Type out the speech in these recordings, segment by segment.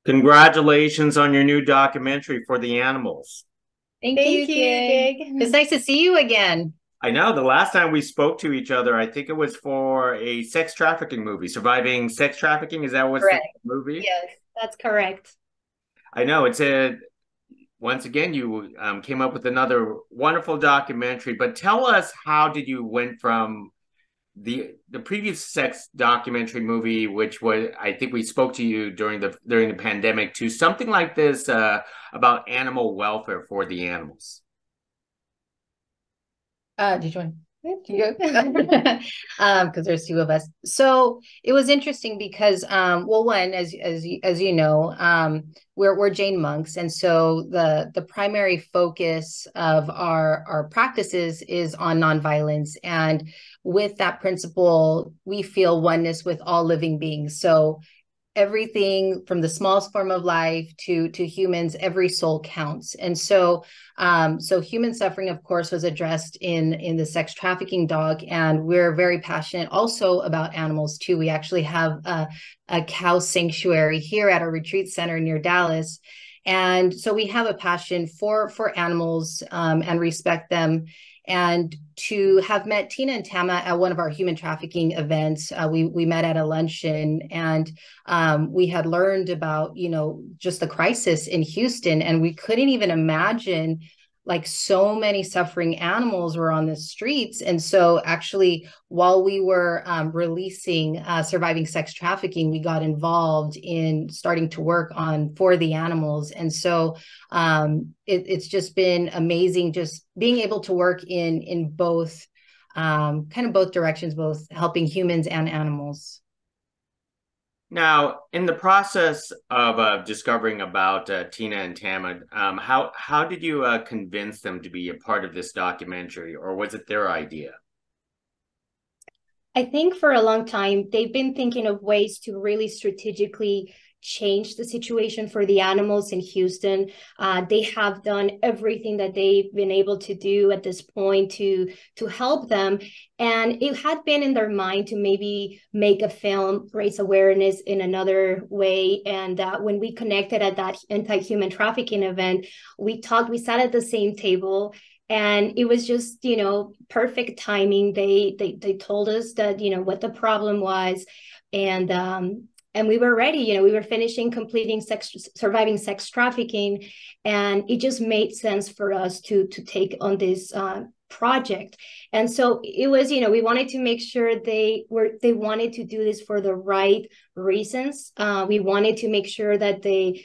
Congratulations on your new documentary for the animals. Thank you, Thank you, Gig. Gig. It's nice to see you again. I know the last time we spoke to each other, I think it was for a sex trafficking movie, Surviving Sex Trafficking. Is that what's the Correct. movie? Yes, that's correct. I know once again, you came up with another wonderful documentary, but tell us, how did you went from the previous sex documentary movie, which was, I think we spoke to you during the pandemic, to something like this about animal welfare for the animals? Did you want because there's two of us. So it was interesting because well, one, as you know, we're Jain monks, and so the primary focus of our practices is on nonviolence, and with that principle, we feel oneness with all living beings. So everything from the smallest form of life to humans, every soul counts. And so so human suffering, of course, was addressed in the sex trafficking dog, and we're very passionate also about animals too. We actually have a cow sanctuary here at our retreat center near Dallas, and so we have a passion for animals, and respect them. And to have met Tena and Tama at one of our human trafficking events, we met at a luncheon, and we had learned about, just the crisis in Houston, and we couldn't even imagine, like, so many suffering animals were on the streets. And so actually, while we were releasing Surviving Sex Trafficking, we got involved in starting to work on For the Animals. And so it's just been amazing, just being able to work in both, kind of both directions, both helping humans and animals. Now, in the process of discovering about Tina and Tama, how did you convince them to be a part of this documentary, or was it their idea? I think for a long time, they've been thinking of ways to really strategically change the situation for the animals in Houston. They have done everything that they've been able to do at this point to help them. And it had been in their mind to maybe make a film, raise awareness in another way. And when we connected at that anti-human trafficking event, we sat at the same table, and it was just, perfect timing. They told us that, what the problem was, and we were ready. We were completing surviving sex trafficking, and it just made sense for us to take on this project. And so it was, we wanted to make sure they wanted to do this for the right reasons. We wanted to make sure that they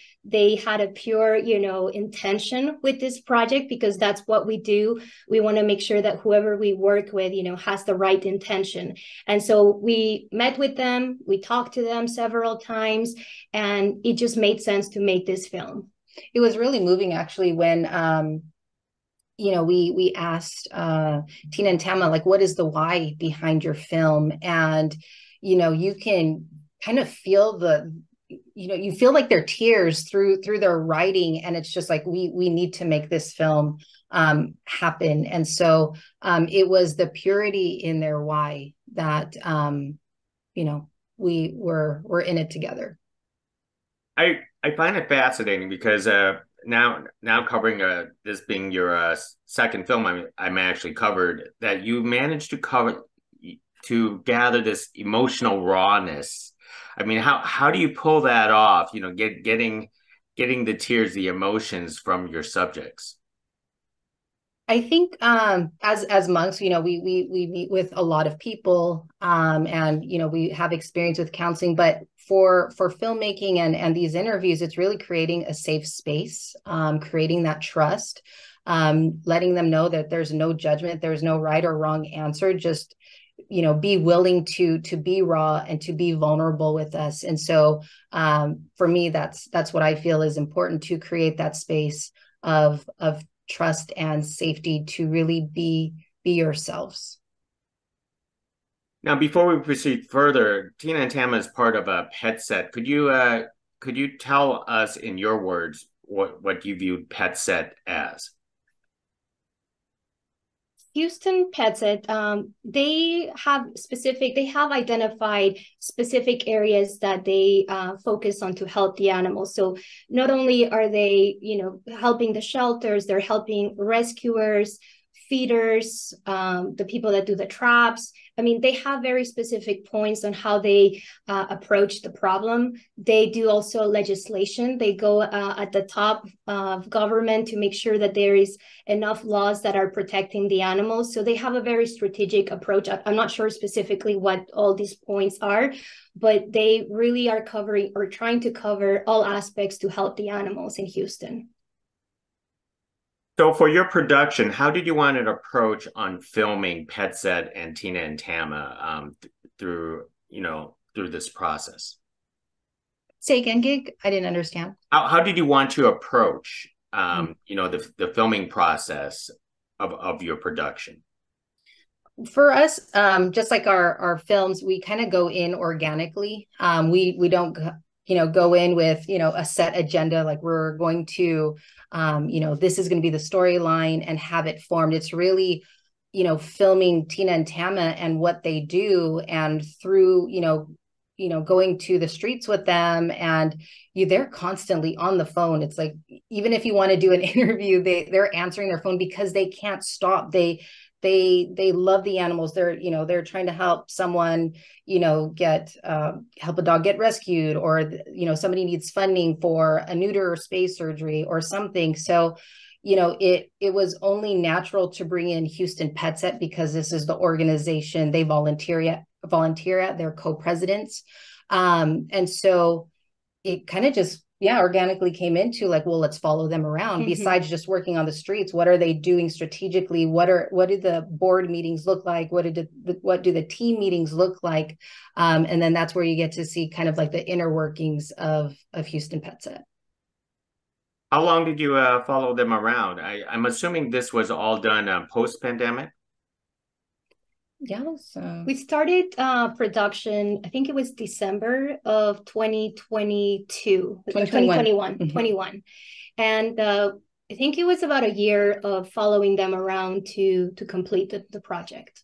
had a pure, intention with this project, because that's what we do. We want to make sure that whoever we work with, has the right intention. And so we met with them, we talked to them several times, and it just made sense to make this film. It was really moving, actually, when we asked Tina and Tama, like, what is the why behind your film? And you can kind of feel you feel like their tears through their writing, and it's just like, we need to make this film happen. And so it was the purity in their why that we're in it together. I find it fascinating because now covering this being your second film, I'm actually covered, that you managed to gather this emotional rawness. I mean, how do you pull that off? Getting the tears, the emotions from your subjects. I think as monks, we meet with a lot of people, and we have experience with counseling, but for filmmaking and these interviews, it's really creating a safe space, creating that trust, letting them know that there's no judgment, there's no right or wrong answer. Just be willing to be raw and to be vulnerable with us. And so for me, that's what I feel is important, to create that space of trust and safety to really be yourselves. Now, before we proceed further, Tina and Tama is part of a pet set. Could you tell us in your words what you viewed pet set as? Houston Petset, they have identified specific areas that they focus on to help the animals. So not only are they, helping the shelters, they're helping rescuers, feeders, the people that do the traps. I mean, they have very specific points on how they approach the problem. They do also legislation. They go at the top of government to make sure that there is enough laws that are protecting the animals. So they have a very strategic approach. I'm not sure specifically what all these points are, but they really are covering or trying to cover all aspects to help the animals in Houston. So for your production, how did you want to approach on filming Petset and Tena and Tama through this process? Say again, Gig? I didn't understand. How did you want to approach the filming process of your production? For us, just like our films, we kind of go in organically. We don't go in with a set agenda, like we're going to this is going to be the storyline and have it formed. It's really filming Tena and Tama and what they do, and through going to the streets with them, and they're constantly on the phone. It's like, even if you want to do an interview, they're answering their phone because they can't stop. They love the animals. They're trying to help someone help a dog get rescued, or somebody needs funding for a neuter or spay surgery or something. So it was only natural to bring in Houston Petset because this is the organization they volunteer at. They're co-presidents, and so it kind of just organically came into like, well, let's follow them around. Mm-hmm. Besides just working on the streets, what are they doing strategically? What do the board meetings look like? What do the team meetings look like? And then that's where you get to see kind of like the inner workings of Houston Petset. How long did you follow them around? I'm assuming this was all done post-pandemic? Yeah, so we started production, I think it was December of 2022, 2021. Mm-hmm. 21. And I think it was about a year of following them around to complete the project.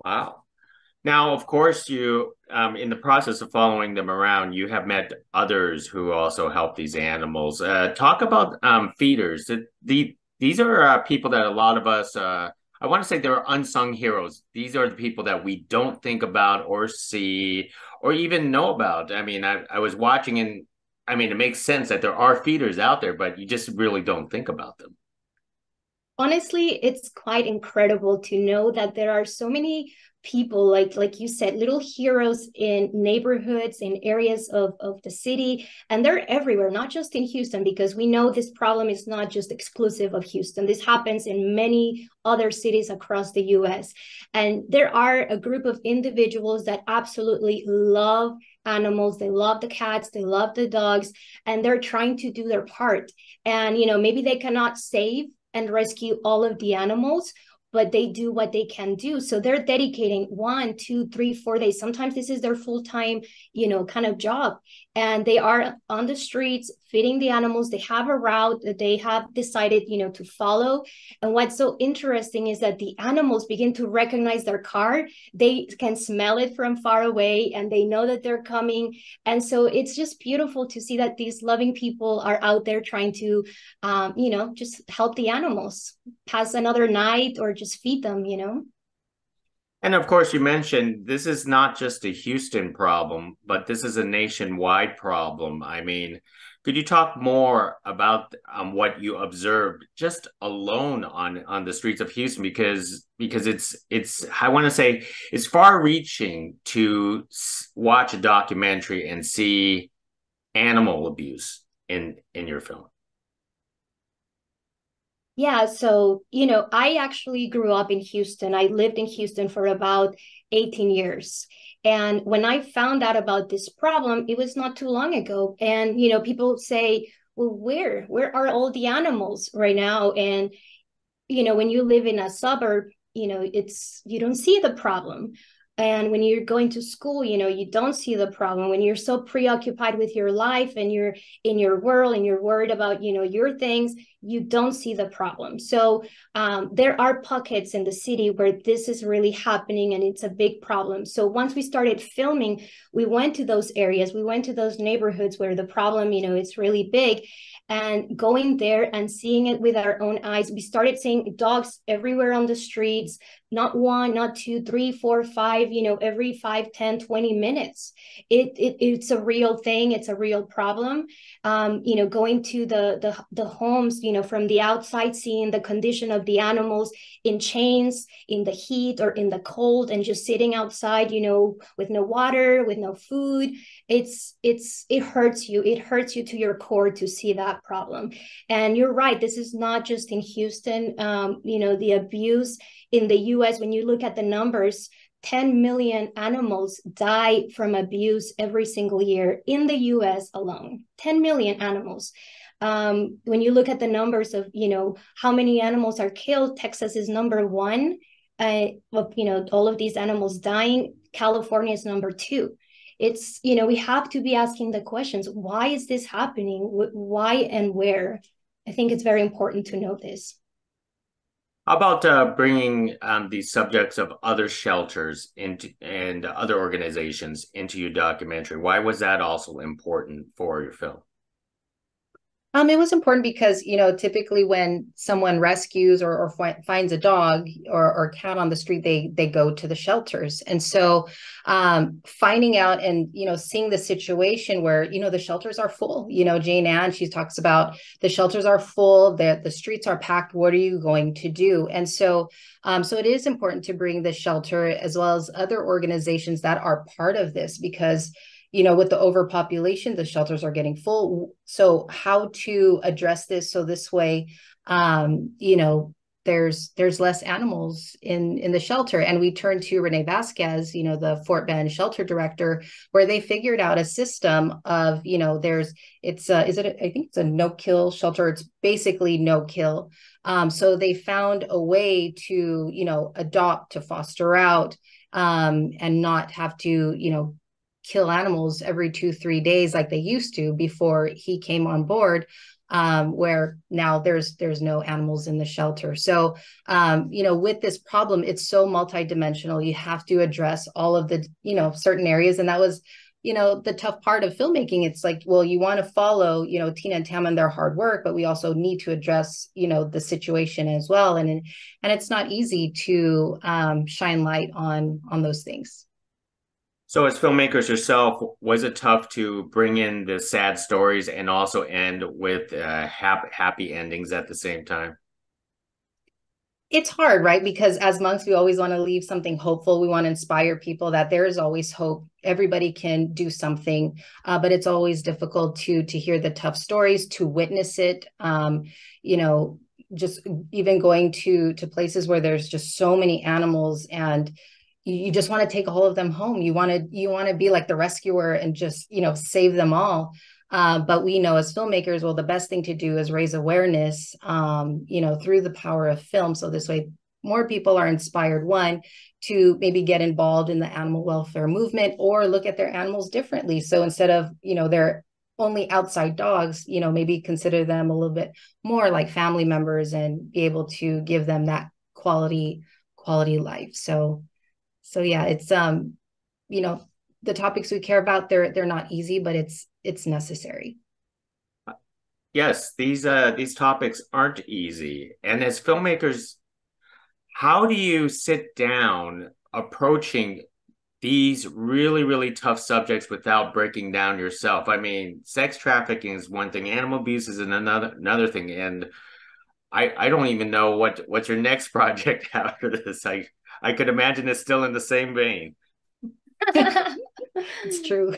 Wow. Now, of course, you in the process of following them around, you have met others who also help these animals. Talk about feeders. These are people that a lot of us I want to say they're unsung heroes. These are the people that we don't think about or see or even know about. I mean, I was watching, and I mean, it makes sense that there are feeders out there, but you just really don't think about them. Honestly, it's quite incredible to know that there are so many people, like you said, little heroes in neighborhoods, in areas of the city, and they're everywhere, not just in Houston, because we know this problem is not just exclusive of Houston. This happens in many other cities across the US. And there are a group of individuals that absolutely love animals. They love the cats, they love the dogs, and they're trying to do their part. And, maybe they cannot save and rescue all of the animals, but they do what they can do. So they're dedicating 1, 2, 3, 4 days. Sometimes this is their full-time, kind of job. And they are on the streets feeding the animals. They have a route that they have decided, to follow. And what's so interesting is that the animals begin to recognize their car. They can smell it from far away, and they know that they're coming. And so it's just beautiful to see that these loving people are out there trying to, just help the animals pass another night or just feed them, And of course, you mentioned this is not just a Houston problem, but this is a nationwide problem. I mean, could you talk more about what you observed just alone on the streets of Houston? Because it's I want to say it's far-reaching to watch a documentary and see animal abuse in your film. Yeah, so, I actually grew up in Houston. I lived in Houston for about 18 years. And when I found out about this problem, it was not too long ago. And, people say, well, where are all the animals right now? And, when you live in a suburb, you don't see the problem. And when you're going to school, you don't see the problem. When you're so preoccupied with your life and you're in your world and you're worried about, your things, you don't see the problem. So there are pockets in the city where this is really happening and it's a big problem. So once we started filming, we went to those areas, we went to those neighborhoods where the problem, it's really big. And going there and seeing it with our own eyes, we started seeing dogs everywhere on the streets, not one, not two, three, four, five, every 5, 10, 20 minutes. It's a real thing. It's a real problem. Going to the homes, from the outside, seeing the condition of the animals in chains, in the heat or in the cold, and just sitting outside, with no water, with no food. It hurts you. It hurts you to your core to see that problem. And you're right. This is not just in Houston. The abuse in the U.S., when you look at the numbers, 10 million animals die from abuse every single year in the U.S. alone. 10 million animals. When you look at the numbers of, how many animals are killed, Texas is number one. All of these animals dying. California is number two. It's, we have to be asking the questions. Why is this happening? Why and where? I think it's very important to know this. How about bringing these subjects of other shelters into and other organizations into your documentary? Why was that also important for your film? It was important because, typically when someone rescues or finds a dog or cat on the street, they go to the shelters. And so finding out and, seeing the situation where, the shelters are full, Jane Ann, she talks about the shelters are full, the streets are packed. What are you going to do? And so it is important to bring the shelter as well as other organizations that are part of this because with the overpopulation, the shelters are getting full. So how to address this so this way, there's less animals in the shelter. And we turned to Renee Vasquez, the Fort Bend shelter director, where they figured out a system of, I think it's a no-kill shelter. It's basically no-kill. So they found a way to, adopt, to foster out, and not have to, kill animals every 2-3 days like they used to before he came on board, where now there's no animals in the shelter. So with this problem, it's so multidimensional. You have to address all of the certain areas, and that was the tough part of filmmaking. It's like, well, you want to follow Tena and Tama and their hard work, but we also need to address the situation as well, and it's not easy to shine light on those things. So as filmmakers yourself, was it tough to bring in the sad stories and also end with happy endings at the same time? It's hard, right? Because as monks, we always want to leave something hopeful. We want to inspire people that there is always hope. Everybody can do something, but it's always difficult to hear the tough stories, to witness it. Just even going to places where there's just so many animals and you just want to take all of them home. You want to be like the rescuer and just, save them all. But we know as filmmakers, well, the best thing to do is raise awareness, through the power of film. So this way, more people are inspired, one, to maybe get involved in the animal welfare movement or look at their animals differently. So instead of, they're only outside dogs, maybe consider them a little bit more like family members and be able to give them that quality life. So yeah, it's the topics we care about, they're not easy, but it's necessary. Yes, these topics aren't easy. And as filmmakers, how do you sit down approaching these really, really tough subjects without breaking down yourself? I mean, sex trafficking is one thing, animal abuse is another thing. And I don't even know what's your next project after this. I could imagine it's still in the same vein. It's true.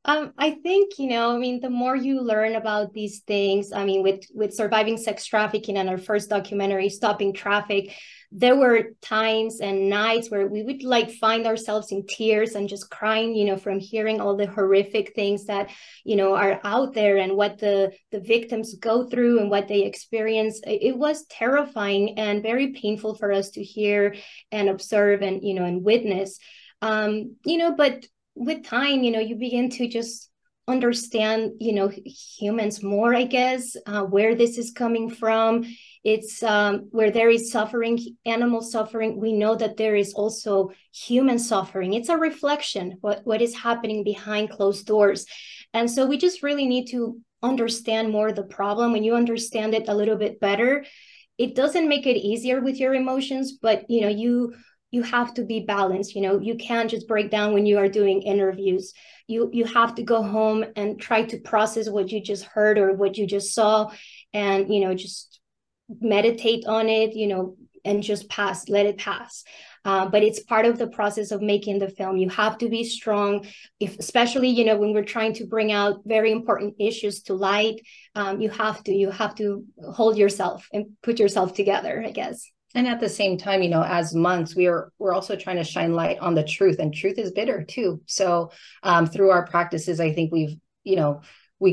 I think, the more you learn about these things, with surviving sex trafficking and our first documentary, Stopping Traffic, there were times and nights where we would find ourselves in tears and just crying, from hearing all the horrific things that, are out there and what the victims go through and what they experience. It was terrifying and very painful for us to hear and observe and, and witness. But with time, you begin to just understand, humans more, I guess, where this is coming from. It's where there is suffering, animal suffering, we know that there is also human suffering. It's a reflection what is happening behind closed doors. And so we just really need to understand more the problem. When you understand it a little bit better, it doesn't make it easier with your emotions, but you have to be balanced. You can't just break down when you are doing interviews. You have to go home and try to process what you just heard or what you just saw, and just meditate on it, and just let it pass. But it's part of the process of making the film. You have to be strong, especially when we're trying to bring out very important issues to light. You have to hold yourself and put yourself together, I guess. And at the same time, as monks, we're also trying to shine light on the truth, and truth is bitter too. So through our practices, I think we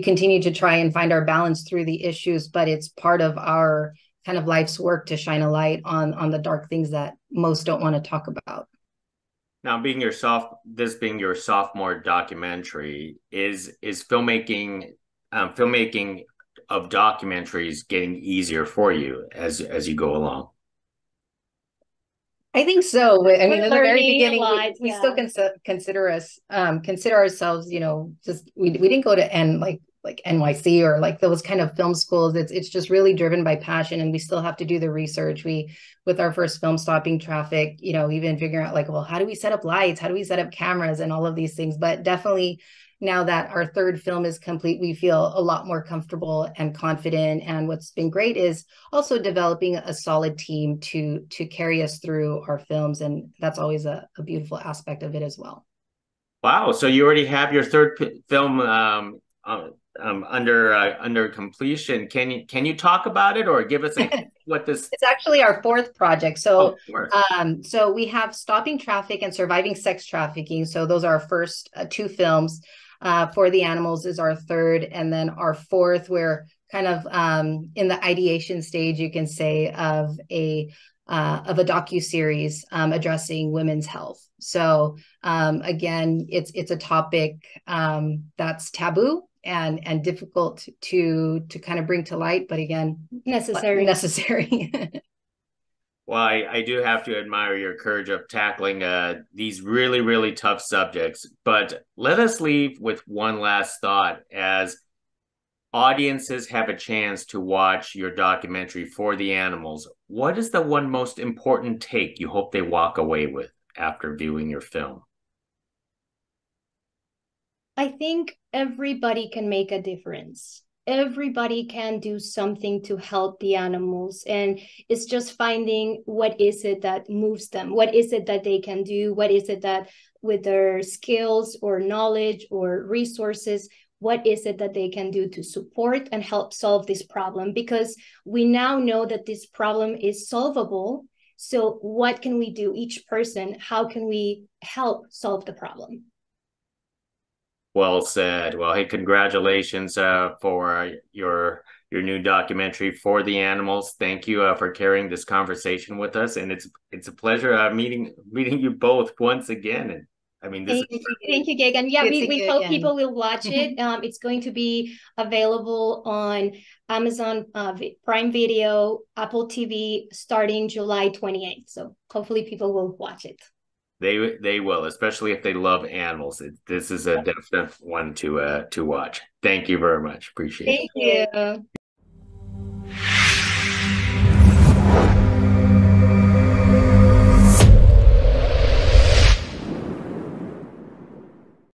continue to try and find our balance through the issues, but it's part of our kind of life's work to shine a light on the dark things that most don't want to talk about. Now, this being your sophomore documentary, is filmmaking of documentaries getting easier for you as you go along? I think so. I mean, in the very beginning, we yeah. still consider ourselves, just we didn't go to like NYC or like those kind of film schools. It's just really driven by passion, and we still have to do the research. With our first film, Stopping Traffic, even figuring out like, well, how do we set up lights? How do we set up cameras and all of these things? But definitely now that our third film is complete, we feel a lot more comfortable and confident. And what's been great is also developing a solid team to carry us through our films. And that's always a beautiful aspect of it as well. Wow. So you already have your third film under completion. Can you talk about it or give us what this? It's actually our fourth project. So so we have Stopping Traffic and Surviving Sex Trafficking. So those are our first two films. For the Animals is our third, and then our fourth, we're kind of in the ideation stage, you can say, of a docuseries addressing women's health. So again, it's a topic that's taboo and difficult to kind of bring to light, but again, necessary. Well, I do have to admire your courage of tackling these really, really tough subjects. But let us leave with one last thought. As audiences have a chance to watch your documentary For the Animals, what is the one most important take you hope they walk away with after viewing your film? I think everybody can make a difference. Everybody can do something to help the animals, and it's just finding what is it that moves them, what is it that they can do, what is it that with their skills or knowledge or resources, what is it that they can do to support and help solve this problem, because we now know that this problem is solvable. So what can we do, each person, how can we help solve the problem? Well said. Well, hey, congratulations for your new documentary For the Animals. Thank you for carrying this conversation with us, and it's a pleasure meeting you both once again. And I mean, thank you, Gagan. Yeah, we hope people will watch it. It's going to be available on Amazon Prime Video, Apple TV, starting July 28th. So hopefully people will watch it. They will, especially if they love animals. This is a definite one to watch. Thank you very much. Appreciate it. Thank you.